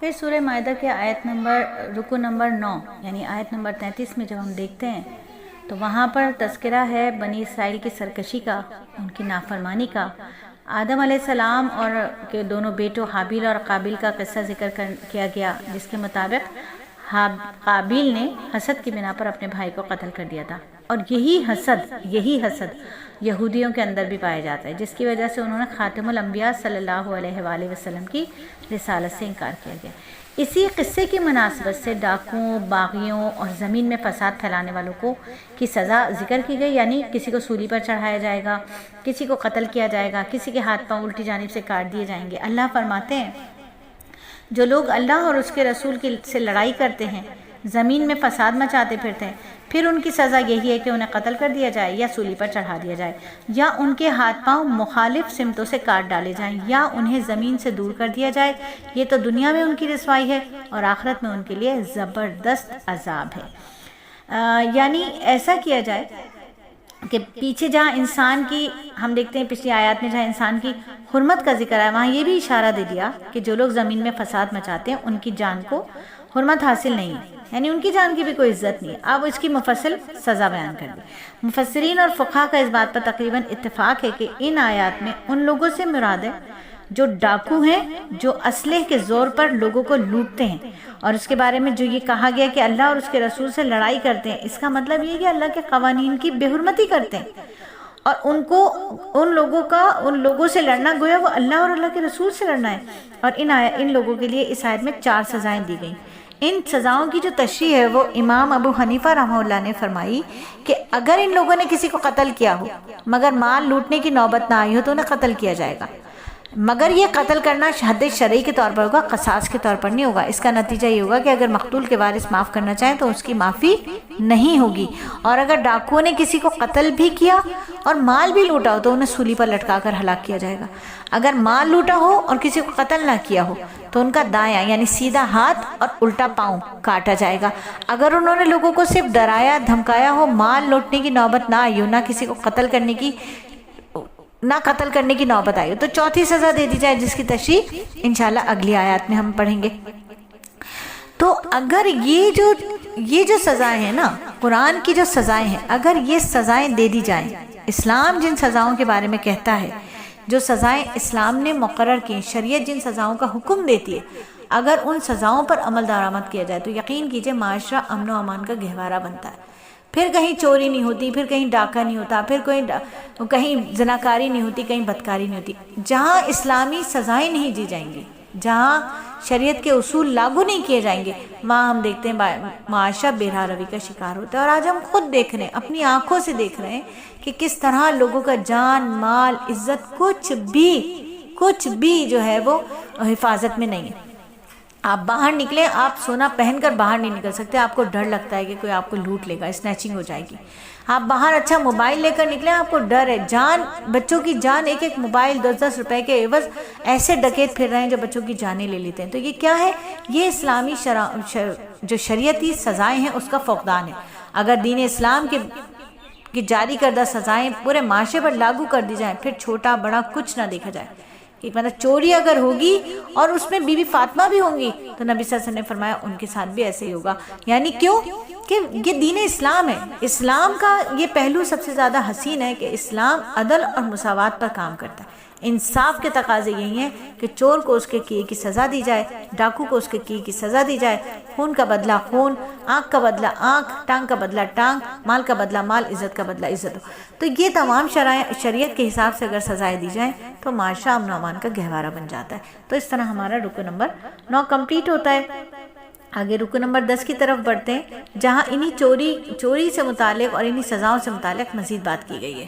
پھر سورہ مائدہ کے رکو نمبر 9 یعنی آیت نمبر 33 میں جب ہم دیکھتے ہیں تو وہاں پر تذکرہ ہے بنی اسرائیل کی سرکشی کا، ان کی نافرمانی کا۔ آدم علیہ السلام اور کے دونوں بیٹوں حابیل اور قابیل کا قصہ ذکر کیا گیا، جس کے مطابق قابیل نے حسد کی بنا پر اپنے بھائی کو قتل کر دیا تھا، اور یہی حسد یہودیوں کے اندر بھی پایا جاتا ہے، جس کی وجہ سے انہوں نے خاتم الانبیاء صلی اللہ علیہ وآلہ وسلم کی رسالت سے انکار کیا گیا۔ اسی قصے کی مناسبت سے ڈاکوؤں، باغیوں اور زمین میں فساد پھیلانے والوں کی سزا ذکر کی گئی، یعنی کسی کو سولی پر چڑھایا جائے گا، کسی کو قتل کیا جائے گا، کسی کے ہاتھ پاؤں الٹی جانب سے کاٹ دیے جائیں گے۔ اللہ فرماتے ہیں جو لوگ اللہ اور اس کے رسول سے لڑائی کرتے ہیں، زمین میں فساد مچاتے پھرتے ہیں، پھر ان کی سزا یہی ہے کہ انہیں قتل کر دیا جائے یا سولی پر چڑھا دیا جائے، یا ان کے ہاتھ پاؤں مخالف سمتوں سے کاٹ ڈالے جائیں، یا انہیں زمین سے دور کر دیا جائے۔ یہ تو دنیا میں ان کی رسوائی ہے اور آخرت میں ان کے لیے زبردست عذاب ہے۔ یعنی ایسا کیا جائے کہ پیچھے جہاں انسان کی، ہم دیکھتے ہیں پچھلی آیات میں جہاں انسان کی حرمت کا ذکر ہے، وہاں یہ بھی اشارہ دے دیا کہ جو لوگ زمین میں فساد مچاتے ہیں ان کی جان کو حرمت حاصل نہیں ہے، یعنی ان کی جان کی بھی کوئی عزت نہیں ہے۔ اب اس کی مفصل سزا بیان کر دی۔ مفسرین اور فقہا کا اس بات پر تقریباً اتفاق ہے کہ ان آیات میں ان لوگوں سے مراد ہے جو ڈاکو ہیں، جو اسلحے کے زور پر لوگوں کو لوٹتے ہیں، اور اس کے بارے میں جو یہ کہا گیا کہ اللہ اور اس کے رسول سے لڑائی کرتے ہیں، اس کا مطلب یہ کہ اللہ کے قوانین کی بے حرمتی کرتے ہیں، اور ان لوگوں سے لڑنا گویا وہ اللہ اور اللہ کے رسول سے لڑنا ہے۔ اور ان لوگوں کے لیے اس آیت میں 4 سزائیں دی گئیں۔ ان سزاؤں کی جو تشریح ہے وہ امام ابو حنیفہ رحمہ اللہ نے فرمائی کہ اگر ان لوگوں نے کسی کو قتل کیا ہو مگر مال لوٹنے کی نوبت نہ آئی ہو تو انہیں قتل کیا جائے گا، مگر یہ قتل کرنا حد شرعی کے طور پر ہوگا، قصاص کے طور پر نہیں ہوگا۔ اس کا نتیجہ یہ ہوگا کہ اگر مقتول کے وارث معاف کرنا چاہیں تو اس کی معافی نہیں ہوگی، اور اگر ڈاکوؤں نے کسی کو قتل بھی کیا اور مال بھی لوٹا ہو تو انہیں سولی پر لٹکا کر ہلاک کیا جائے گا۔ اگر مال لوٹا ہو اور کسی کو قتل نہ کیا ہو تو ان کا دایاں یعنی سیدھا ہاتھ اور الٹا پاؤں کاٹا جائے گا۔ اگر انہوں نے لوگوں کو صرف ڈرایا دھمکایا ہو، مال لوٹنے کی نوبت نہ آئی ہو، نہ کسی کو قتل کرنے کی نوبت آئی ہو، تو 4تھی سزا دے دی جائے، جس کی تشریح انشاءاللہ اگلی آیات میں ہم پڑھیں گے۔ تو اگر یہ جو سزائیں ہیں نا، قرآن کی جو سزائیں ہیں، اگر یہ سزائیں دے دی جائیں، اسلام جن سزاؤں کے بارے میں کہتا ہے، جو سزائیں اسلام نے مقرر کی، شریعت جن سزاؤں کا حکم دیتی ہے، اگر ان سزاؤں پر عمل درآمد کیا جائے تو یقین کیجئے معاشرہ امن و امان کا گہوارہ بنتا ہے۔ پھر کہیں چوری نہیں ہوتی، پھر کہیں ڈاکہ نہیں ہوتا، پھر کہیں زناکاری نہیں ہوتی، کہیں بدکاری نہیں ہوتی۔ جہاں اسلامی سزائیں نہیں دی جائیں گی، جہاں شریعت کے اصول لاگو نہیں کیے جائیں گے، وہاں ہم دیکھتے ہیں معاشرہ بے روی کا شکار ہوتا ہے۔ اور آج ہم خود دیکھ رہے ہیں، اپنی آنکھوں سے دیکھ رہے ہیں کہ کس طرح لوگوں کا جان مال عزت کچھ بھی جو ہے وہ حفاظت میں نہیں ہے۔ آپ باہر نکلیں، آپ سونا پہن کر باہر نہیں نکل سکتے، آپ کو ڈر لگتا ہے کہ کوئی آپ کو لوٹ لے گا، اسنیچنگ ہو جائے گی۔ آپ باہر اچھا موبائل لے کر نکلیں، آپ کو ڈر ہے، بچوں کی جان، ایک موبائل 10-10 روپے کے عوض ایسے ڈکیت پھر رہے ہیں جو بچوں کی جانیں لے لیتے ہیں۔ تو یہ کیا ہے؟ یہ اسلامی جو شریعتی سزائیں ہیں اس کا فقدان ہے۔ اگر دین اسلام کی جاری کردہ سزائیں پورے معاشرے پر لاگو کر دی جائیں، پھر چھوٹا بڑا کچھ نہ دیکھا جائے۔ مطلب چوری اگر ہوگی اور اس میں بی بی فاطمہ بھی ہوں گی تو نبی صلی اللہ علیہ وسلم نے فرمایا ان کے ساتھ بھی ایسے ہی ہوگا۔ یعنی کیوں کہ یہ دین اسلام ہے۔ اسلام کا یہ پہلو سب سے زیادہ حسین ہے کہ اسلام عدل اور مساوات پر کام کرتا ہے۔ انصاف کے تقاضے یہی ہیں کہ چور کو اس کے کیے کی سزا دی جائے، ڈاکو کو اس کے کیے کی سزا دی جائے، خون کا بدلہ خون، آنکھ کا بدلہ آنکھ، ٹانگ کا بدلہ ٹانگ، مال کا بدلہ مال، عزت کا بدلہ عزت ہو۔ تو یہ تمام شریعت کے حساب سے اگر سزائیں دی جائیں تو معاشرہ امن و امان کا گہوارہ بن جاتا ہے۔ تو اس طرح ہمارا رکو نمبر 9 کمپلیٹ ہوتا ہے۔ آگے رکو نمبر 10 کی طرف بڑھتے ہیں، جہاں انہی چوری سے متعلق اور انہی سزاؤں سے متعلق مزید بات کی گئی ہے۔